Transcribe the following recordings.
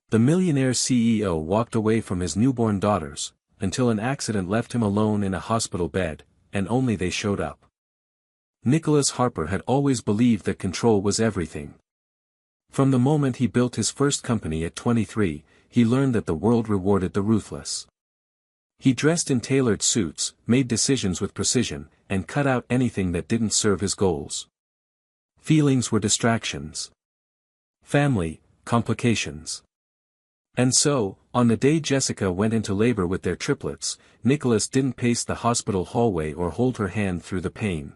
The millionaire CEO walked away from his newborn daughters, until an accident left him alone in a hospital bed, and only they showed up. Nicholas Harper had always believed that control was everything. From the moment he built his first company at 23, he learned that the world rewarded the ruthless. He dressed in tailored suits, made decisions with precision, and cut out anything that didn't serve his goals. Feelings were distractions. Family, complications. And so, on the day Jessica went into labor with their triplets, Nicholas didn't pace the hospital hallway or hold her hand through the pain.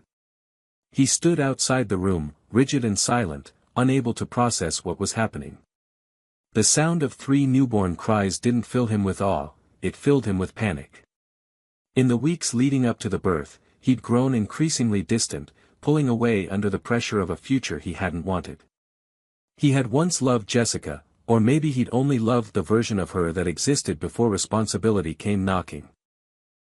He stood outside the room, rigid and silent, unable to process what was happening. The sound of 3 newborn cries didn't fill him with awe, it filled him with panic. In the weeks leading up to the birth, he'd grown increasingly distant, pulling away under the pressure of a future he hadn't wanted. He had once loved Jessica, or maybe he'd only loved the version of her that existed before responsibility came knocking.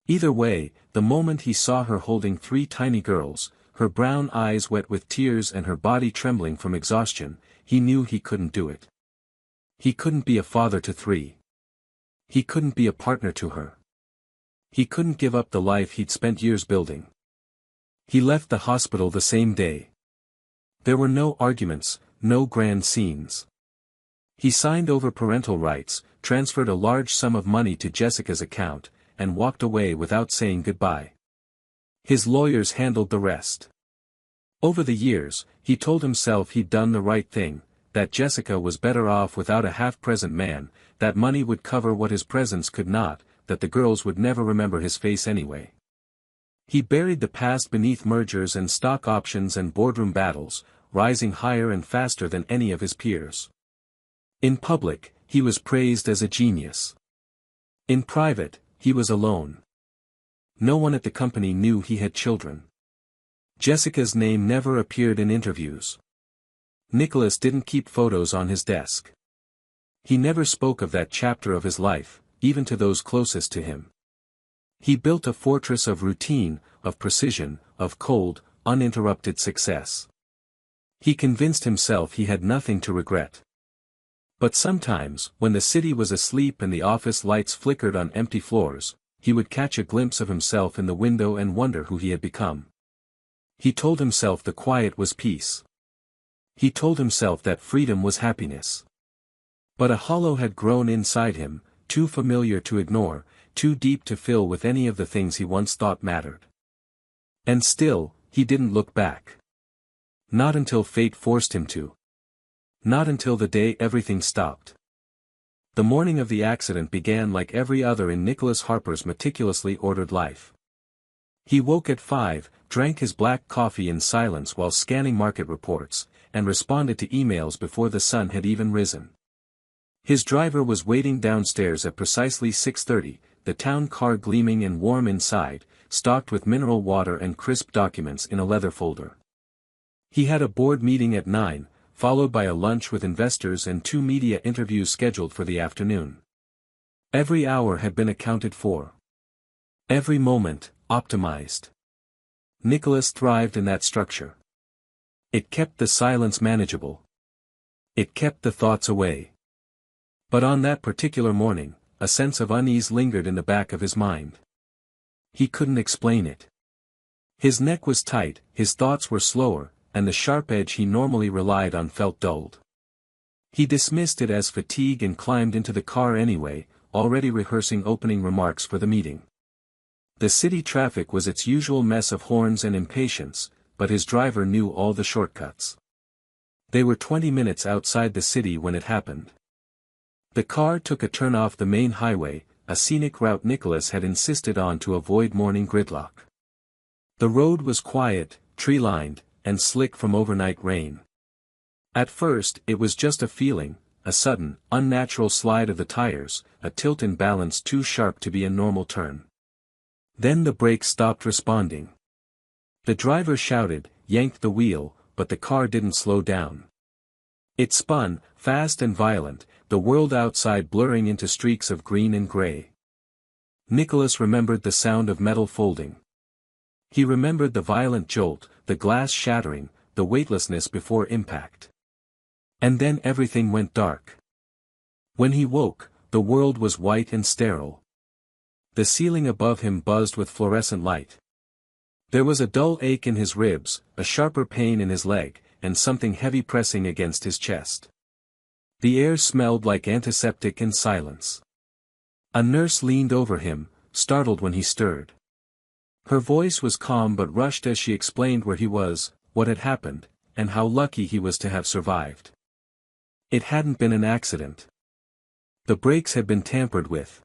Either way, the moment he saw her holding 3 tiny girls, her brown eyes wet with tears and her body trembling from exhaustion, he knew he couldn't do it. He couldn't be a father to 3. He couldn't be a partner to her. He couldn't give up the life he'd spent years building. He left the hospital the same day. There were no arguments, no grand scenes. He signed over parental rights, transferred a large sum of money to Jessica's account, and walked away without saying goodbye. His lawyers handled the rest. Over the years, he told himself he'd done the right thing, that Jessica was better off without a half-present man, that money would cover what his presence could not, that the girls would never remember his face anyway. He buried the past beneath mergers and stock options and boardroom battles, rising higher and faster than any of his peers. In public, he was praised as a genius. In private, he was alone. No one at the company knew he had children. Jessica's name never appeared in interviews. Nicholas didn't keep photos on his desk. He never spoke of that chapter of his life, even to those closest to him. He built a fortress of routine, of precision, of cold, uninterrupted success. He convinced himself he had nothing to regret. But sometimes, when the city was asleep and the office lights flickered on empty floors, he would catch a glimpse of himself in the window and wonder who he had become. He told himself the quiet was peace. He told himself that freedom was happiness. But a hollow had grown inside him, too familiar to ignore, too deep to fill with any of the things he once thought mattered. And still, he didn't look back. Not until fate forced him to. Not until the day everything stopped. The morning of the accident began like every other in Nicholas Harper's meticulously ordered life. He woke at 5, drank his black coffee in silence while scanning market reports, and responded to emails before the sun had even risen. His driver was waiting downstairs at precisely 6:30, the town car gleaming and warm inside, stocked with mineral water and crisp documents in a leather folder. He had a board meeting at 9, followed by a lunch with investors and 2 media interviews scheduled for the afternoon. Every hour had been accounted for. Every moment, optimized. Nicholas thrived in that structure. It kept the silence manageable. It kept the thoughts away. But on that particular morning, a sense of unease lingered in the back of his mind. He couldn't explain it. His neck was tight, his thoughts were slower, and the sharp edge he normally relied on felt dulled. He dismissed it as fatigue and climbed into the car anyway, already rehearsing opening remarks for the meeting. The city traffic was its usual mess of horns and impatience, but his driver knew all the shortcuts. They were 20 minutes outside the city when it happened. The car took a turn off the main highway, a scenic route Nicholas had insisted on to avoid morning gridlock. The road was quiet, tree-lined, and slick from overnight rain. At first, it was just a feeling, a sudden, unnatural slide of the tires, a tilt in balance too sharp to be a normal turn. Then the brakes stopped responding. The driver shouted, yanked the wheel, but the car didn't slow down. It spun, fast and violent, the world outside blurring into streaks of green and gray. Nicholas remembered the sound of metal folding. He remembered the violent jolt, the glass shattering, the weightlessness before impact. And then everything went dark. When he woke, the world was white and sterile. The ceiling above him buzzed with fluorescent light. There was a dull ache in his ribs, a sharper pain in his leg, and something heavy pressing against his chest. The air smelled like antiseptic and silence. A nurse leaned over him, startled when he stirred. Her voice was calm but rushed as she explained where he was, what had happened, and how lucky he was to have survived. It hadn't been an accident. The brakes had been tampered with.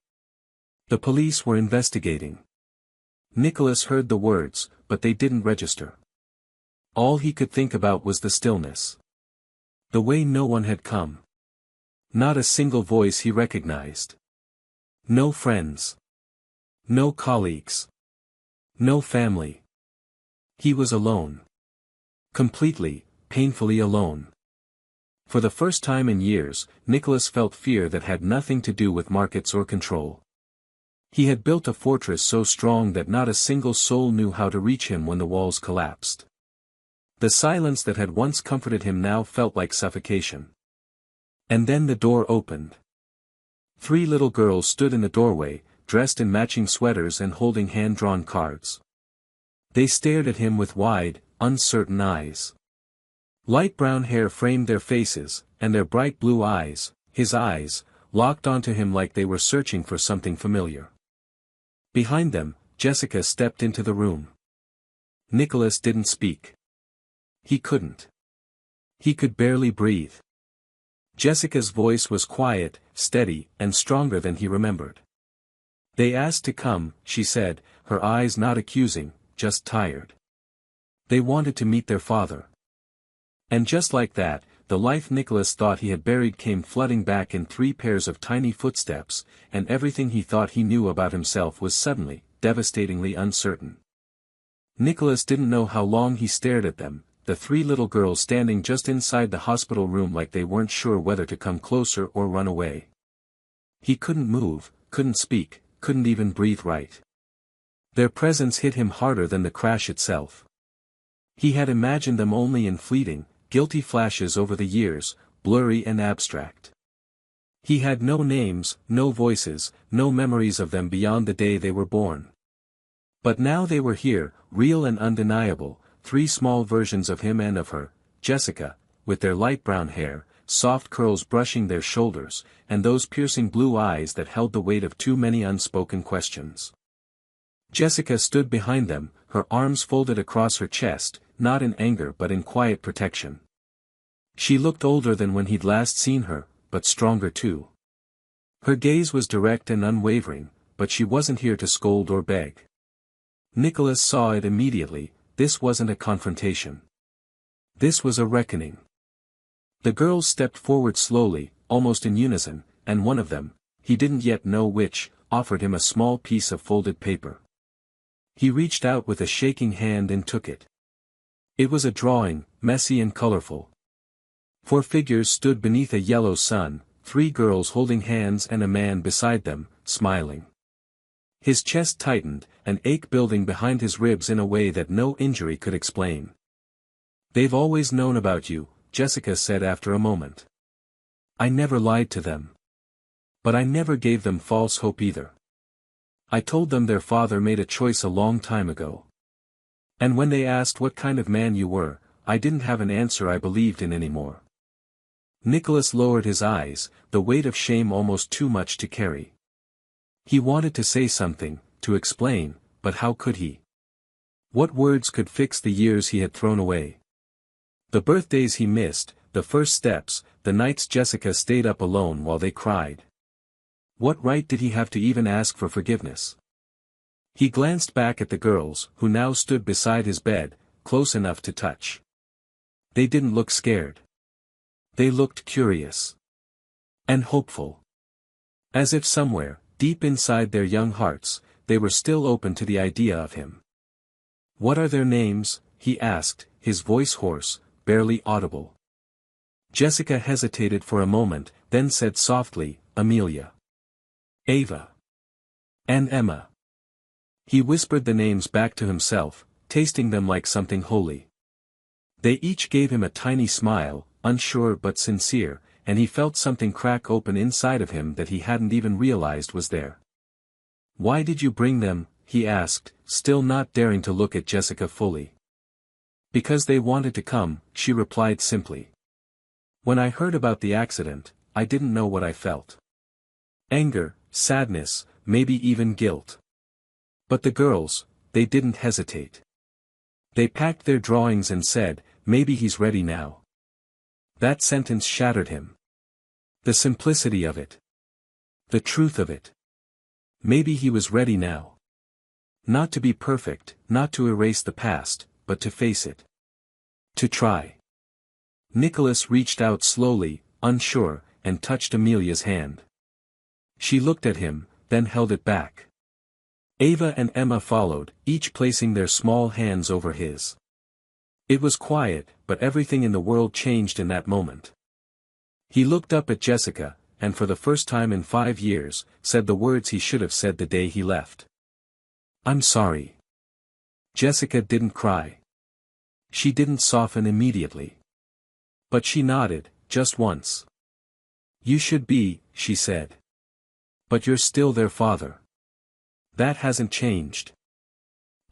The police were investigating. Nicholas heard the words, but they didn't register. All he could think about was the stillness. The way no one had come. Not a single voice he recognized. No friends. No colleagues. No family. He was alone. Completely, painfully alone. For the first time in years, Nicholas felt fear that had nothing to do with markets or control. He had built a fortress so strong that not a single soul knew how to reach him when the walls collapsed. The silence that had once comforted him now felt like suffocation. And then the door opened. 3 little girls stood in the doorway, dressed in matching sweaters and holding hand-drawn cards. They stared at him with wide, uncertain eyes. Light brown hair framed their faces, and their bright blue eyes, his eyes, locked onto him like they were searching for something familiar. Behind them, Jessica stepped into the room. Nicholas didn't speak. He couldn't. He could barely breathe. Jessica's voice was quiet, steady, and stronger than he remembered. They asked to come, she said, her eyes not accusing, just tired. They wanted to meet their father. And just like that, the life Nicholas thought he had buried came flooding back in 3 pairs of tiny footsteps, and everything he thought he knew about himself was suddenly, devastatingly uncertain. Nicholas didn't know how long he stared at them, the 3 little girls standing just inside the hospital room like they weren't sure whether to come closer or run away. He couldn't move, couldn't speak, couldn't even breathe right. Their presence hit him harder than the crash itself. He had imagined them only in fleeting, guilty flashes over the years, blurry and abstract. He had no names, no voices, no memories of them beyond the day they were born. But now they were here, real and undeniable, 3 small versions of him and of her, Jessica, with their light brown hair, soft curls brushing their shoulders, and those piercing blue eyes that held the weight of too many unspoken questions. Jessica stood behind them, her arms folded across her chest, not in anger but in quiet protection. She looked older than when he'd last seen her, but stronger too. Her gaze was direct and unwavering, but she wasn't here to scold or beg. Nicholas saw it immediately, this wasn't a confrontation. This was a reckoning. The girls stepped forward slowly, almost in unison, and one of them, he didn't yet know which, offered him a small piece of folded paper. He reached out with a shaking hand and took it. It was a drawing, messy and colorful. 4 figures stood beneath a yellow sun, 3 girls holding hands and a man beside them, smiling. His chest tightened, an ache building behind his ribs in a way that no injury could explain. "They've always known about you," Jessica said after a moment. "I never lied to them. But I never gave them false hope either. I told them their father made a choice a long time ago. And when they asked what kind of man you were, I didn't have an answer I believed in anymore." Nicholas lowered his eyes, the weight of shame almost too much to carry. He wanted to say something, to explain, but how could he? What words could fix the years he had thrown away? The birthdays he missed, the first steps, the nights Jessica stayed up alone while they cried. What right did he have to even ask for forgiveness? He glanced back at the girls, who now stood beside his bed, close enough to touch. They didn't look scared. They looked curious. And hopeful. As if somewhere, deep inside their young hearts, they were still open to the idea of him. "What are their names?" he asked, his voice hoarse, barely audible. Jessica hesitated for a moment, then said softly, "Amelia. Ava. And Emma." He whispered the names back to himself, tasting them like something holy. They each gave him a tiny smile, unsure but sincere, and he felt something crack open inside of him that he hadn't even realized was there. "Why did you bring them?" he asked, still not daring to look at Jessica fully. "Because they wanted to come," she replied simply. "When I heard about the accident, I didn't know what I felt. Anger, sadness, maybe even guilt. But the girls, they didn't hesitate. They packed their drawings and said, 'Maybe he's ready now.'" That sentence shattered him. The simplicity of it. The truth of it. Maybe he was ready now. Not to be perfect, not to erase the past, but to face it. To try. Nicholas reached out slowly, unsure, and touched Amelia's hand. She looked at him, then held it back. Ava and Emma followed, each placing their small hands over his. It was quiet, but everything in the world changed in that moment. He looked up at Jessica, and for the first time in 5 years, said the words he should have said the day he left. "I'm sorry." Jessica didn't cry. She didn't soften immediately. But she nodded, just once. "You should be," she said. "But you're still their father. That hasn't changed."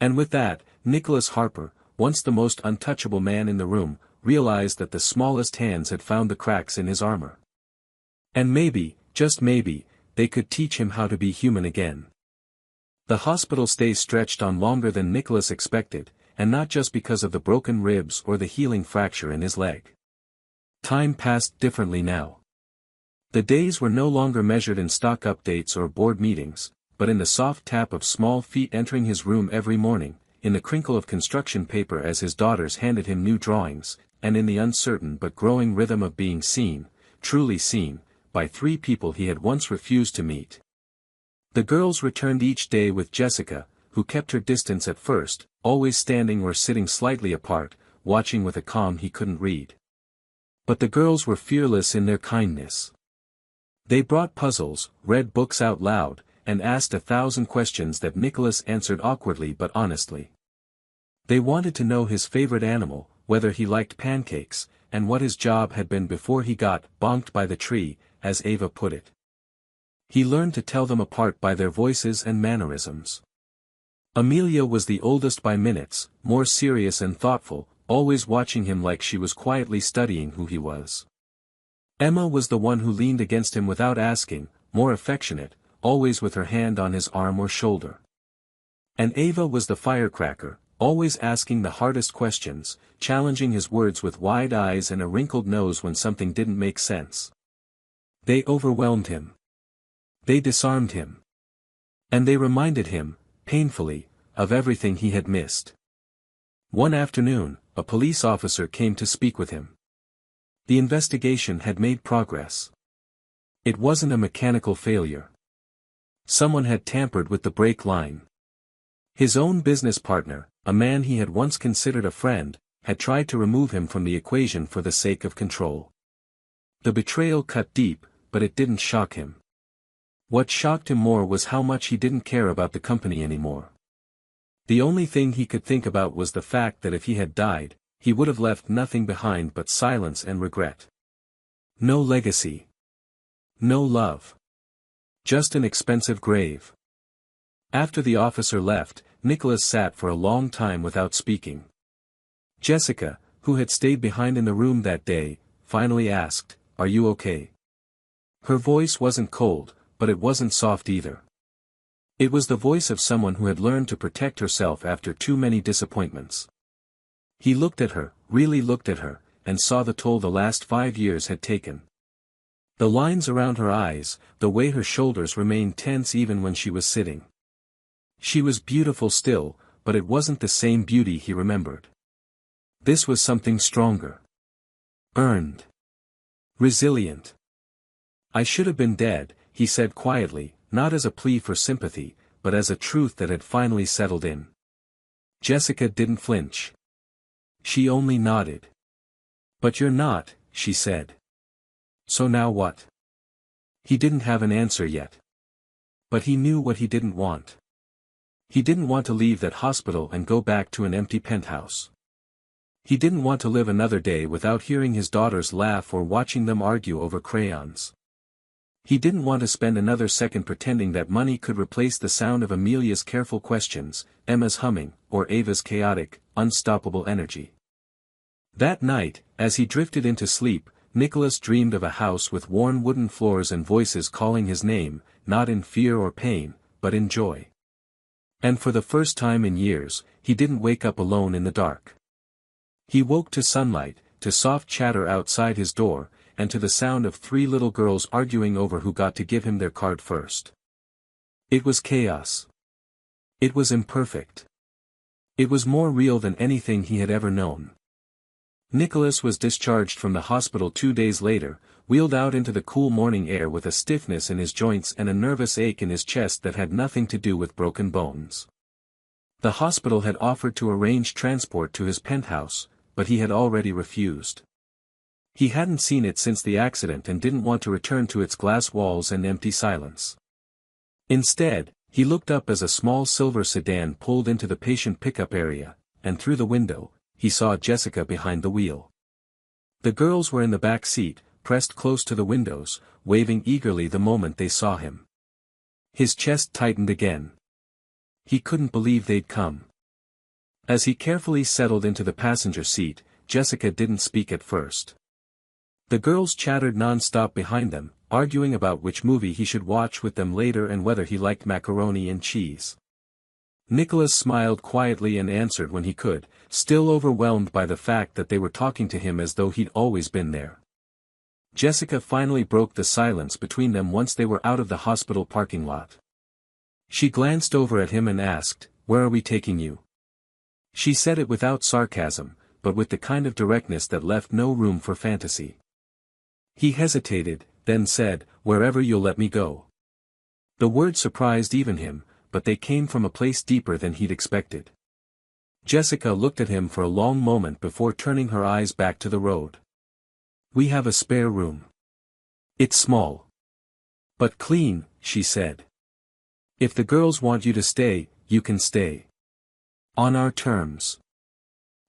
And with that, Nicholas Harper, once the most untouchable man in the room, realized that the smallest hands had found the cracks in his armor. And maybe, just maybe, they could teach him how to be human again. The hospital stay stretched on longer than Nicholas expected, and not just because of the broken ribs or the healing fracture in his leg. Time passed differently now. The days were no longer measured in stock updates or board meetings, but in the soft tap of small feet entering his room every morning, in the crinkle of construction paper as his daughters handed him new drawings, and in the uncertain but growing rhythm of being seen, truly seen, by 3 people he had once refused to meet. The girls returned each day with Jessica, who kept her distance at first, always standing or sitting slightly apart, watching with a calm he couldn't read. But the girls were fearless in their kindness. They brought puzzles, read books out loud, and asked 1,000 questions that Nicholas answered awkwardly but honestly. They wanted to know his favorite animal, whether he liked pancakes, and what his job had been before he got bonked by the tree, as Ava put it. He learned to tell them apart by their voices and mannerisms. Amelia was the oldest by minutes, more serious and thoughtful, always watching him like she was quietly studying who he was. Emma was the one who leaned against him without asking, more affectionate, always with her hand on his arm or shoulder. And Ava was the firecracker, always asking the hardest questions, challenging his words with wide eyes and a wrinkled nose when something didn't make sense. They overwhelmed him. They disarmed him. And they reminded him, painfully, of everything he had missed. One afternoon, a police officer came to speak with him. The investigation had made progress. It wasn't a mechanical failure. Someone had tampered with the brake line. His own business partner, a man he had once considered a friend, had tried to remove him from the equation for the sake of control. The betrayal cut deep, but it didn't shock him. What shocked him more was how much he didn't care about the company anymore. The only thing he could think about was the fact that if he had died, he would have left nothing behind but silence and regret. No legacy. No love. Just an expensive grave. After the officer left, Nicholas sat for a long time without speaking. Jessica, who had stayed behind in the room that day, finally asked, "Are you okay?" Her voice wasn't cold, but it wasn't soft either. It was the voice of someone who had learned to protect herself after too many disappointments. He looked at her, really looked at her, and saw the toll the last 5 years had taken. The lines around her eyes, the way her shoulders remained tense even when she was sitting. She was beautiful still, but it wasn't the same beauty he remembered. This was something stronger. Earned. Resilient. "I should have been dead," he said quietly, not as a plea for sympathy, but as a truth that had finally settled in. Jessica didn't flinch. She only nodded. "But you're not," she said. "So now what?" He didn't have an answer yet. But he knew what he didn't want. He didn't want to leave that hospital and go back to an empty penthouse. He didn't want to live another day without hearing his daughters laugh or watching them argue over crayons. He didn't want to spend another second pretending that money could replace the sound of Amelia's careful questions, Emma's humming, or Ava's chaotic, unstoppable energy. That night, as he drifted into sleep, Nicholas dreamed of a house with worn wooden floors and voices calling his name, not in fear or pain, but in joy. And for the first time in years, he didn't wake up alone in the dark. He woke to sunlight, to soft chatter outside his door, and to the sound of 3 little girls arguing over who got to give him their card first. It was chaos. It was imperfect. It was more real than anything he had ever known. Nicholas was discharged from the hospital 2 days later, wheeled out into the cool morning air with a stiffness in his joints and a nervous ache in his chest that had nothing to do with broken bones. The hospital had offered to arrange transport to his penthouse, but he had already refused. He hadn't seen it since the accident and didn't want to return to its glass walls and empty silence. Instead, he looked up as a small silver sedan pulled into the patient pickup area, and through the window, he saw Jessica behind the wheel. The girls were in the back seat, pressed close to the windows, waving eagerly the moment they saw him. His chest tightened again. He couldn't believe they'd come. As he carefully settled into the passenger seat, Jessica didn't speak at first. The girls chattered non-stop behind them, arguing about which movie he should watch with them later and whether he liked macaroni and cheese. Nicholas smiled quietly and answered when he could, still overwhelmed by the fact that they were talking to him as though he'd always been there. Jessica finally broke the silence between them once they were out of the hospital parking lot. She glanced over at him and asked, "Where are we taking you?" She said it without sarcasm, but with the kind of directness that left no room for fantasy. He hesitated, then said, "Wherever you'll let me go." The word surprised even him, but they came from a place deeper than he'd expected. Jessica looked at him for a long moment before turning her eyes back to the road. "We have a spare room. It's small. But clean," she said. "If the girls want you to stay, you can stay. On our terms."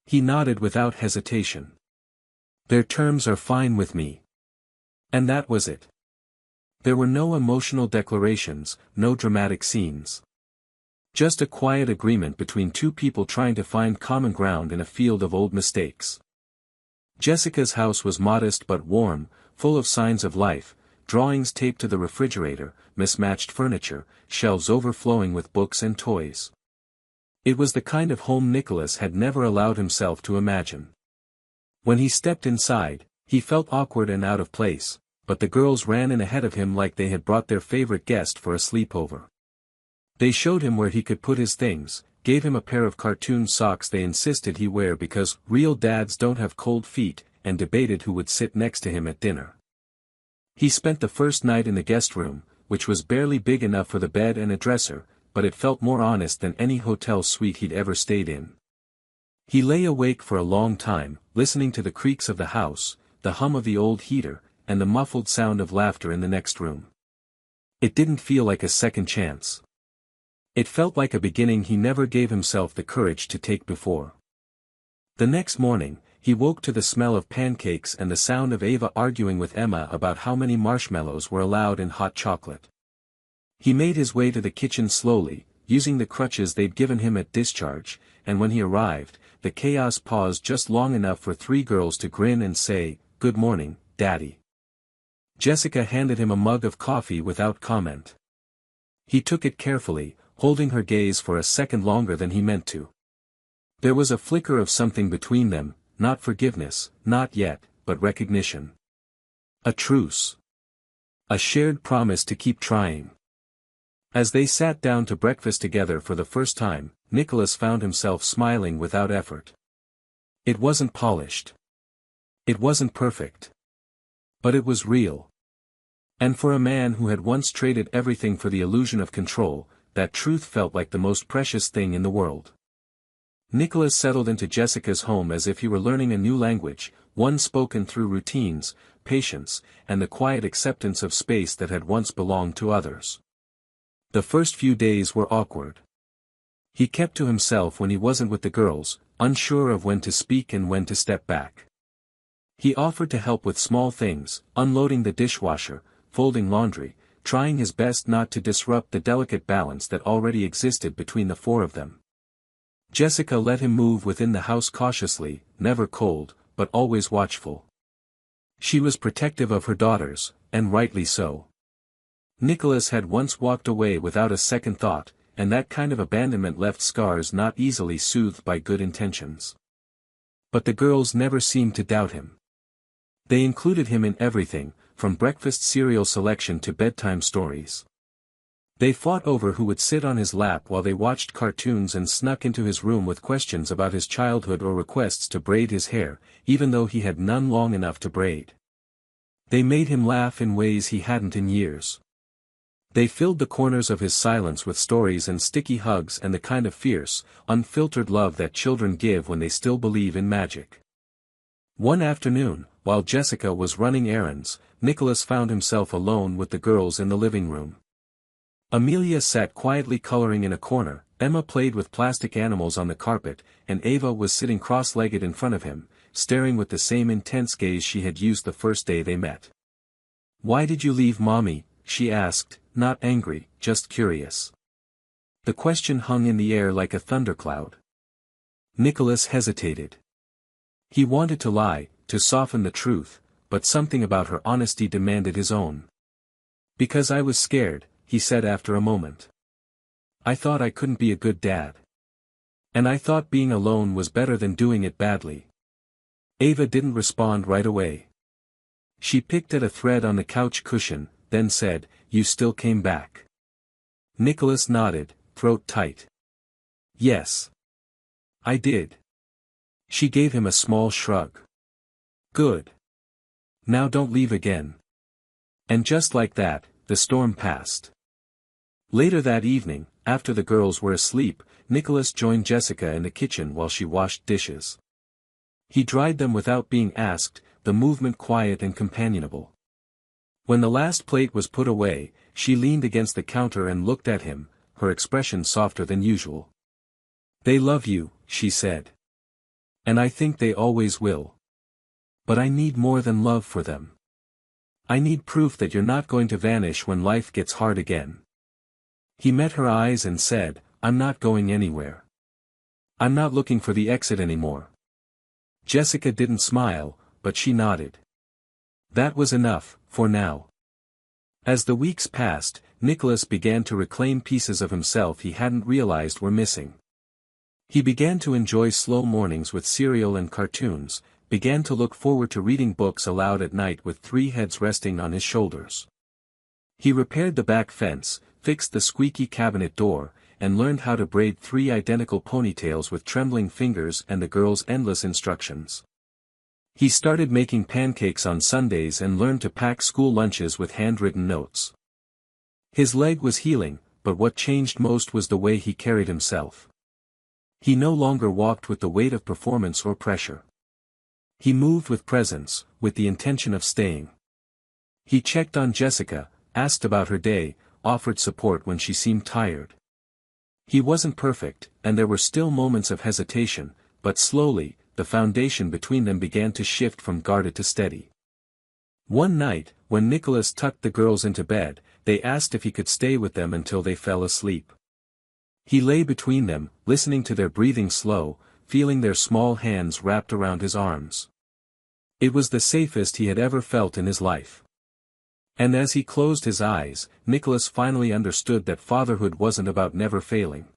He nodded without hesitation. "Their terms are fine with me." And that was it. There were no emotional declarations, no dramatic scenes. Just a quiet agreement between 2 people trying to find common ground in a field of old mistakes. Jessica's house was modest but warm, full of signs of life, drawings taped to the refrigerator, mismatched furniture, shelves overflowing with books and toys. It was the kind of home Nicholas had never allowed himself to imagine. When he stepped inside, he felt awkward and out of place, but the girls ran in ahead of him like they had brought their favorite guest for a sleepover. They showed him where he could put his things, gave him a pair of cartoon socks they insisted he wear because real dads don't have cold feet, and debated who would sit next to him at dinner. He spent the first night in the guest room, which was barely big enough for the bed and a dresser, but it felt more honest than any hotel suite he'd ever stayed in. He lay awake for a long time, listening to the creaks of the house, the hum of the old heater, and the muffled sound of laughter in the next room. It didn't feel like a second chance. It felt like a beginning he never gave himself the courage to take before. The next morning, he woke to the smell of pancakes and the sound of Ava arguing with Emma about how many marshmallows were allowed in hot chocolate. He made his way to the kitchen slowly, using the crutches they'd given him at discharge, and when he arrived, the chaos paused just long enough for 3 girls to grin and say, "Good morning, Daddy." Jessica handed him a mug of coffee without comment. He took it carefully, holding her gaze for a second longer than he meant to. There was a flicker of something between them, not forgiveness, not yet, but recognition. A truce. A shared promise to keep trying. As they sat down to breakfast together for the first time, Nicholas found himself smiling without effort. It wasn't polished. It wasn't perfect. But it was real. And for a man who had once traded everything for the illusion of control, that truth felt like the most precious thing in the world. Nicholas settled into Jessica's home as if he were learning a new language, one spoken through routines, patience, and the quiet acceptance of space that had once belonged to others. The first few days were awkward. He kept to himself when he wasn't with the girls, unsure of when to speak and when to step back. He offered to help with small things, unloading the dishwasher, folding laundry, trying his best not to disrupt the delicate balance that already existed between the four of them. Jessica let him move within the house cautiously, never cold, but always watchful. She was protective of her daughters, and rightly so. Nicholas had once walked away without a second thought, and that kind of abandonment left scars not easily soothed by good intentions. But the girls never seemed to doubt him. They included him in everything, from breakfast cereal selection to bedtime stories. They fought over who would sit on his lap while they watched cartoons and snuck into his room with questions about his childhood or requests to braid his hair, even though he had none long enough to braid. They made him laugh in ways he hadn't in years. They filled the corners of his silence with stories and sticky hugs and the kind of fierce, unfiltered love that children give when they still believe in magic. One afternoon, while Jessica was running errands, Nicholas found himself alone with the girls in the living room. Amelia sat quietly coloring in a corner, Emma played with plastic animals on the carpet, and Ava was sitting cross-legged in front of him, staring with the same intense gaze she had used the first day they met. "Why did you leave Mommy?" she asked, not angry, just curious. The question hung in the air like a thundercloud. Nicholas hesitated. He wanted to lie, to soften the truth, but something about her honesty demanded his own. "Because I was scared," he said after a moment. "I thought I couldn't be a good dad. And I thought being alone was better than doing it badly." Ava didn't respond right away. She picked at a thread on the couch cushion, then said, "You still came back." Nicholas nodded, throat tight. "Yes. I did." She gave him a small shrug. "Good. Now don't leave again." And just like that, the storm passed. Later that evening, after the girls were asleep, Nicholas joined Jessica in the kitchen while she washed dishes. He dried them without being asked, the movement quiet and companionable. When the last plate was put away, she leaned against the counter and looked at him, her expression softer than usual. "They love you," she said. "And I think they always will. But I need more than love for them. I need proof that you're not going to vanish when life gets hard again." He met her eyes and said, "I'm not going anywhere. I'm not looking for the exit anymore." Jessica didn't smile, but she nodded. That was enough, for now. As the weeks passed, Nicholas began to reclaim pieces of himself he hadn't realized were missing. He began to enjoy slow mornings with cereal and cartoons, began to look forward to reading books aloud at night with 3 heads resting on his shoulders. He repaired the back fence, fixed the squeaky cabinet door, and learned how to braid 3 identical ponytails with trembling fingers and the girls' endless instructions. He started making pancakes on Sundays and learned to pack school lunches with handwritten notes. His leg was healing, but what changed most was the way he carried himself. He no longer walked with the weight of performance or pressure. He moved with presence, with the intention of staying. He checked on Jessica, asked about her day, offered support when she seemed tired. He wasn't perfect, and there were still moments of hesitation, but slowly, the foundation between them began to shift from guarded to steady. One night, when Nicholas tucked the girls into bed, they asked if he could stay with them until they fell asleep. He lay between them, listening to their breathing slow, feeling their small hands wrapped around his arms. It was the safest he had ever felt in his life. And as he closed his eyes, Nicholas finally understood that fatherhood wasn't about never failing.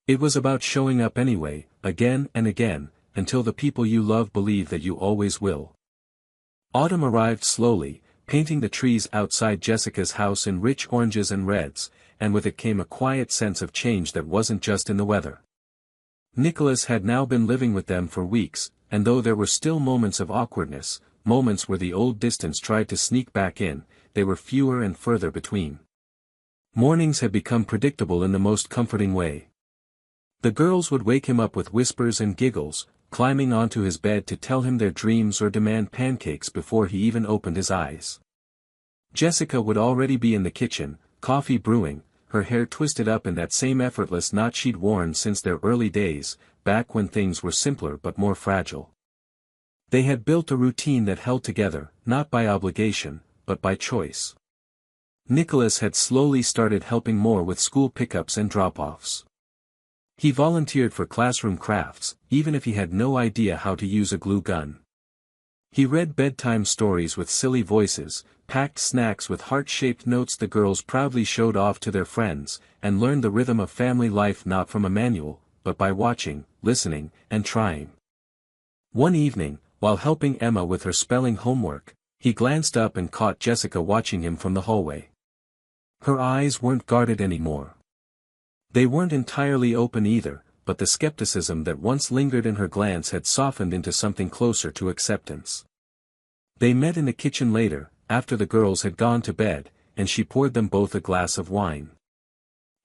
It was about showing up anyway, again and again, until the people you love believe that you always will. Autumn arrived slowly, painting the trees outside Jessica's house in rich oranges and reds, and with it came a quiet sense of change that wasn't just in the weather. Nicholas had now been living with them for weeks, and though there were still moments of awkwardness, moments where the old distance tried to sneak back in, they were fewer and further between. Mornings had become predictable in the most comforting way. The girls would wake him up with whispers and giggles, climbing onto his bed to tell him their dreams or demand pancakes before he even opened his eyes. Jessica would already be in the kitchen, coffee brewing, her hair twisted up in that same effortless knot she'd worn since their early days, back when things were simpler but more fragile. They had built a routine that held together, not by obligation, but by choice. Nicholas had slowly started helping more with school pickups and drop-offs. He volunteered for classroom crafts, even if he had no idea how to use a glue gun. He read bedtime stories with silly voices, packed snacks with heart-shaped notes the girls proudly showed off to their friends, and learned the rhythm of family life not from a manual, but by watching, listening, and trying. One evening, while helping Emma with her spelling homework, he glanced up and caught Jessica watching him from the hallway. Her eyes weren't guarded anymore. They weren't entirely open either, but the skepticism that once lingered in her glance had softened into something closer to acceptance. They met in the kitchen later, after the girls had gone to bed, and she poured them both a glass of wine.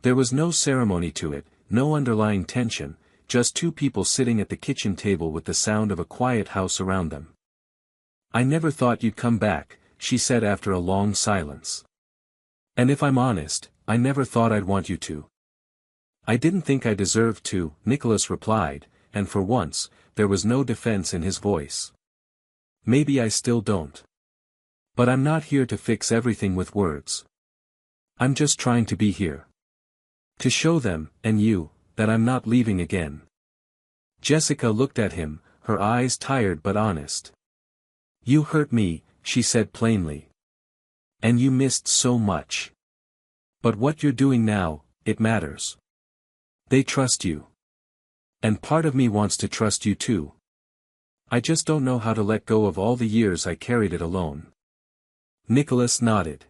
There was no ceremony to it, no underlying tension, just two people sitting at the kitchen table with the sound of a quiet house around them. "I never thought you'd come back," she said after a long silence. "And if I'm honest, I never thought I'd want you to." "I didn't think I deserved to," Nicholas replied, and for once, there was no defense in his voice. "Maybe I still don't. But I'm not here to fix everything with words. I'm just trying to be here. To show them, and you, that I'm not leaving again." Jessica looked at him, her eyes tired but honest. "You hurt me," she said plainly. "And you missed so much. But what you're doing now, it matters. They trust you. And part of me wants to trust you too. I just don't know how to let go of all the years I carried it alone." Nicholas nodded.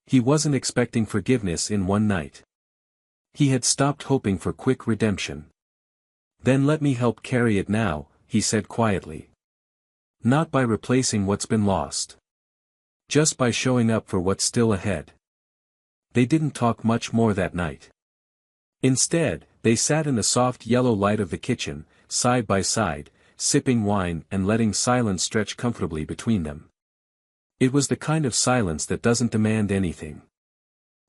He wasn't expecting forgiveness in one night. He had stopped hoping for quick redemption. "Then let me help carry it now," he said quietly. "Not by replacing what's been lost. Just by showing up for what's still ahead." They didn't talk much more that night. Instead, they sat in the soft yellow light of the kitchen, side by side, sipping wine and letting silence stretch comfortably between them. It was the kind of silence that doesn't demand anything.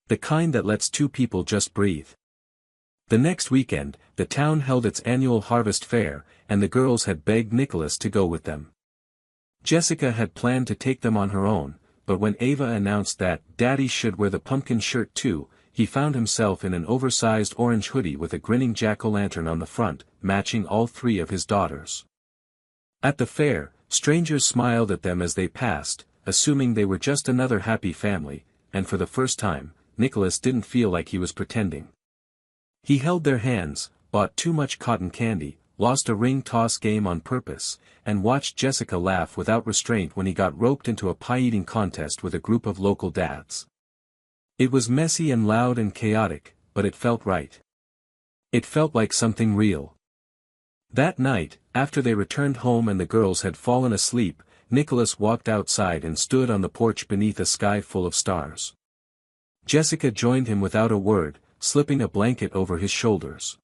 The kind that lets two people just breathe. The next weekend, the town held its annual harvest fair, and the girls had begged Nicholas to go with them. Jessica had planned to take them on her own, but when Ava announced that Daddy should wear the pumpkin shirt too, he found himself in an oversized orange hoodie with a grinning jack-o'-lantern on the front, matching all three of his daughters. At the fair, strangers smiled at them as they passed, assuming they were just another happy family, and for the first time, Nicholas didn't feel like he was pretending. He held their hands, bought too much cotton candy, lost a ring toss game on purpose, and watched Jessica laugh without restraint when he got roped into a pie-eating contest with a group of local dads. It was messy and loud and chaotic, but it felt right. It felt like something real. That night, after they returned home and the girls had fallen asleep, Nicholas walked outside and stood on the porch beneath a sky full of stars. Jessica joined him without a word, slipping a blanket over his shoulders.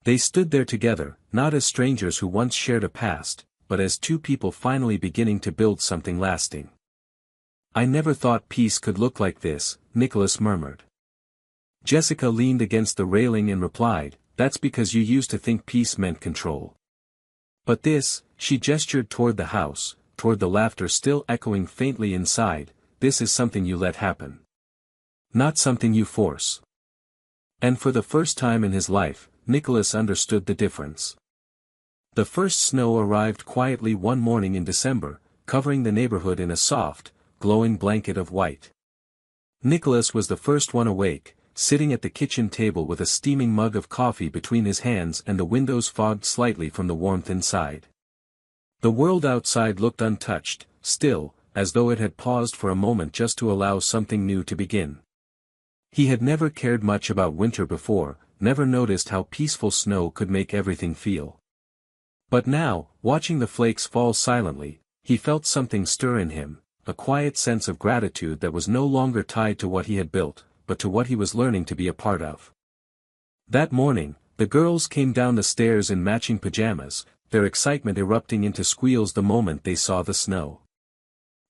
They stood there together, not as strangers who once shared a past, but as two people finally beginning to build something lasting. "I never thought peace could look like this," Nicholas murmured. Jessica leaned against the railing and replied, "That's because you used to think peace meant control. But this," she gestured toward the house, toward the laughter still echoing faintly inside, "this is something you let happen. Not something you force." And for the first time in his life, Nicholas understood the difference. The first snow arrived quietly one morning in December, covering the neighborhood in a soft, glowing blanket of white. Nicholas was the first one awake, sitting at the kitchen table with a steaming mug of coffee between his hands and the windows fogged slightly from the warmth inside. The world outside looked untouched, still, as though it had paused for a moment just to allow something new to begin. He had never cared much about winter before, never noticed how peaceful snow could make everything feel. But now, watching the flakes fall silently, he felt something stir in him, a quiet sense of gratitude that was no longer tied to what he had built, but to what he was learning to be a part of. That morning, the girls came down the stairs in matching pajamas, their excitement erupting into squeals the moment they saw the snow.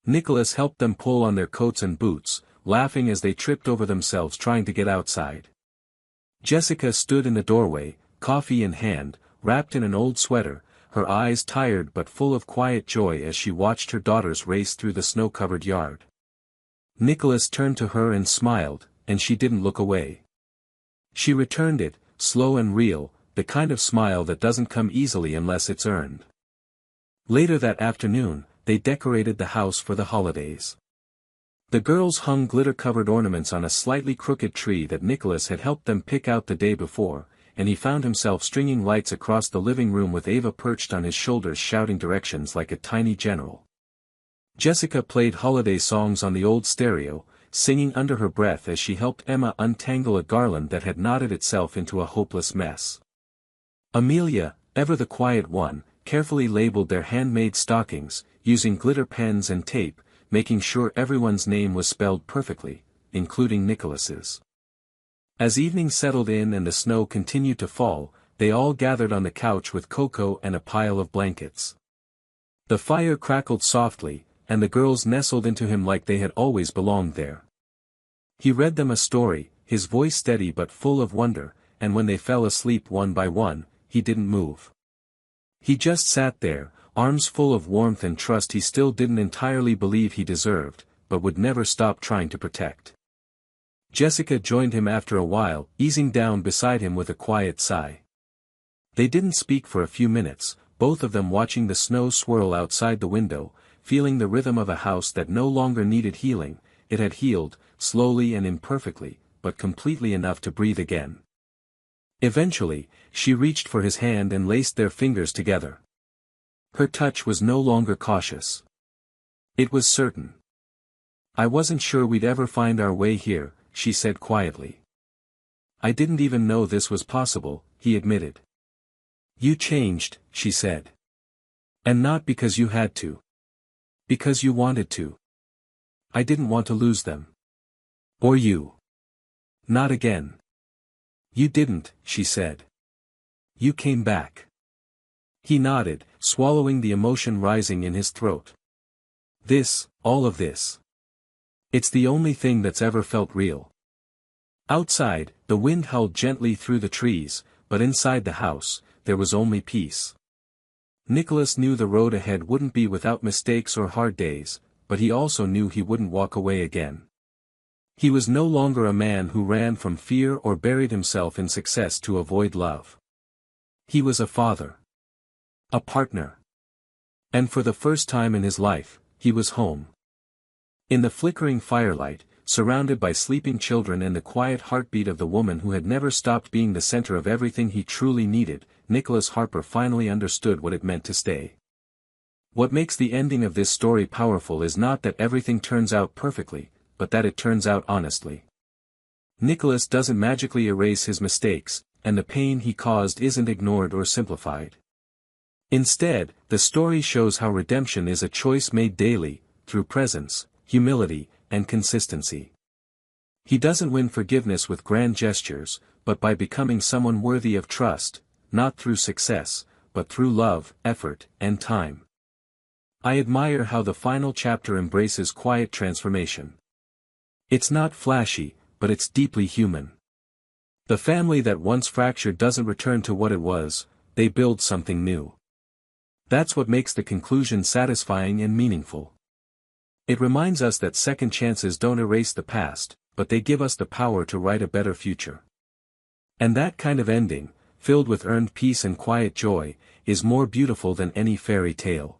Nicholas helped them pull on their coats and boots, laughing as they tripped over themselves trying to get outside. Jessica stood in the doorway, coffee in hand, wrapped in an old sweater, her eyes tired but full of quiet joy as she watched her daughters race through the snow-covered yard. Nicholas turned to her and smiled, and she didn't look away. She returned it, slow and real, the kind of smile that doesn't come easily unless it's earned. Later that afternoon, they decorated the house for the holidays. The girls hung glitter-covered ornaments on a slightly crooked tree that Nicholas had helped them pick out the day before, and he found himself stringing lights across the living room with Ava perched on his shoulders shouting directions like a tiny general. Jessica played holiday songs on the old stereo, singing under her breath as she helped Emma untangle a garland that had knotted itself into a hopeless mess. Amelia, ever the quiet one, carefully labeled their handmade stockings, using glitter pens and tape, making sure everyone's name was spelled perfectly, including Nicholas's. As evening settled in and the snow continued to fall, they all gathered on the couch with Coco and a pile of blankets. The fire crackled softly, and the girls nestled into him like they had always belonged there. He read them a story, his voice steady but full of wonder, and when they fell asleep one by one, he didn't move. He just sat there, arms full of warmth and trust he still didn't entirely believe he deserved, but would never stop trying to protect. Jessica joined him after a while, easing down beside him with a quiet sigh. They didn't speak for a few minutes, both of them watching the snow swirl outside the window, feeling the rhythm of a house that no longer needed healing. It had healed, slowly and imperfectly, but completely enough to breathe again. Eventually, she reached for his hand and laced their fingers together. Her touch was no longer cautious. It was certain. "I wasn't sure we'd ever find our way here," she said quietly. "I didn't even know this was possible," he admitted. "You changed," she said. "And not because you had to. Because you wanted to. I didn't want to lose them. Or you. Not again." "You didn't," she said. "You came back." He nodded, swallowing the emotion rising in his throat. All of this. It's the only thing that's ever felt real." Outside, the wind howled gently through the trees, but inside the house, there was only peace. Nicholas knew the road ahead wouldn't be without mistakes or hard days, but he also knew he wouldn't walk away again. He was no longer a man who ran from fear or buried himself in success to avoid love. He was a father. A partner. And for the first time in his life, he was home. In the flickering firelight, surrounded by sleeping children and the quiet heartbeat of the woman who had never stopped being the center of everything he truly needed, Nicholas Harper finally understood what it meant to stay. What makes the ending of this story powerful is not that everything turns out perfectly, but that it turns out honestly. Nicholas doesn't magically erase his mistakes, and the pain he caused isn't ignored or simplified. Instead, the story shows how redemption is a choice made daily, through presence, humility, and consistency. He doesn't win forgiveness with grand gestures, but by becoming someone worthy of trust, not through success, but through love, effort, and time. I admire how the final chapter embraces quiet transformation. It's not flashy, but it's deeply human. The family that once fractured doesn't return to what it was, they build something new. That's what makes the conclusion satisfying and meaningful. It reminds us that second chances don't erase the past, but they give us the power to write a better future. And that kind of ending, filled with earned peace and quiet joy, is more beautiful than any fairy tale.